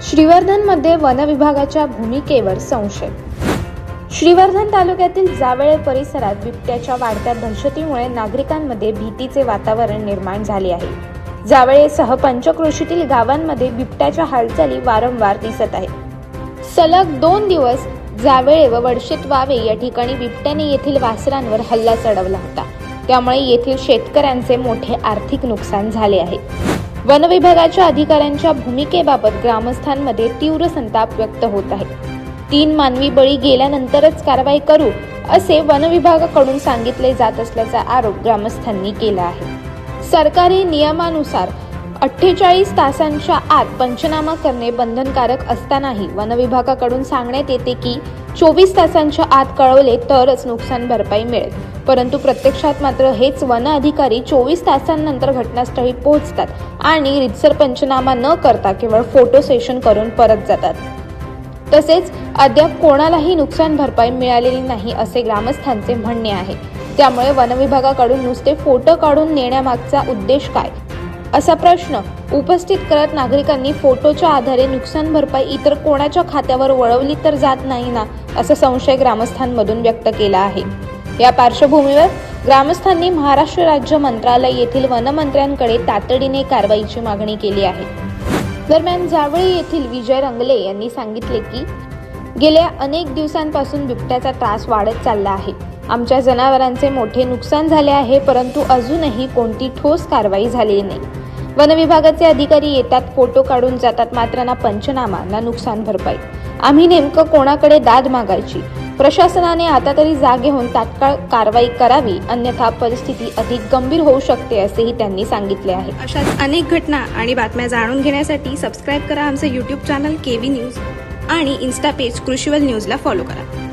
श्रीवर्धनमध्ये वनविभागाच्या भूमिकेवर संशय। श्रीवर्धन तालुक्यातील जावळे परिसरात बिबट्याच्या वाढत्या दहशतीमुळे नागरिकांमध्ये भीतीचे वातावरण निर्माण झाले आहे। जावळेसह पंचक्रोशीतील गावांमध्ये बिबट्याच्या हालचाली वारंवार दिसत आहेत। सलग 2 दिवस जावळे व वडशेत वावे या ठिकाणी बिबट्याने येथील वासरांवर हल्ला चढवला होता। त्यामुळे येथील शेतकऱ्यांचे मोठे आर्थिक नुकसान झाले आहे। वन विभागाच्या अधिकाऱ्यांच्या भूमिकेबाबत ग्रामस्थांमध्ये तीव्र संताप व्यक्त होत आहे। 3 मानवी बळी गेल्यानंतरच कारवाई करू असे वन विभागाकडून सांगितले जात असल्याचा आरोप ग्रामस्थांनी केला आहे। सरकारी नियमानुसार 48 तासांच्या आत पंचनामा करणे बंधनकारक असतानाही वन विभागाकडून सांगण्यात येते की 24 तासांच्या आत कळवले तरच नुकसान भरपाई मिळेल, परंतु प्रत्यक्षात मात्र हेच वन अधिकारी 24 तासांनंतर घटनास्थळी पोहोचतात आणि रीतसर पंचनामा न करता केवळ फोटो सेशन करून परत जातात। तसेच अद्याप कोणालाही नुकसान भरपाई मिळालेली नाही असे ग्रामस्थांचे म्हणणे आहे। त्यामुळे वन विभागाकडून नुसते फोटो काढून नेण्यामागचा उद्देश काय असा प्रश्न उपस्थित करत नागरिकांनी फोटोच्या आधारे नुकसान भरपाई इतर कोणाच्या खात्यावर वळवली तर जात नाही ना असा संशय ग्रामस्थांमधून व्यक्त केला आहे। या पार्श्वभूमीवर ग्रामस्थांनी महाराष्ट्र राज्य मंत्रालय येथील वनमंत्र्यांकडे तातडीने कारवाईची मागणी केली आहे। दरम्यान जावळे येथील विजय रंगले यांनी सांगितले की गेल्या अनेक दिवसांपासून बिबट्याचा त्रास वाढत चालला आहे। आमच्या जनावरांचे मोठे नुकसान झाले आहे, परंतु अजूनही कोणती ठोस कारवाई झालेली नाही। वन विभागाचे अधिकारी येतात, फोटो काढून जातात, मात्र ना पंचनामा ना नुकसान भरपाई। आम्ही नेमकं कोणाकडे दाद मागायची? प्रशासनाने आता तरी जागे होऊन तात्काळ कारवाई करावी, अन्यथा परिस्थिती अधिक गंभीर होऊ शकते असेही त्यांनी सांगितले आहे। अशाच अनेक घटना आणि बातम्या जाणून घेण्यासाठी सबस्क्राईब करा आमचे YouTube चॅनल केवी न्यूज आणि इन्स्टा पेज कृषीवल न्यूजला फॉलो करा।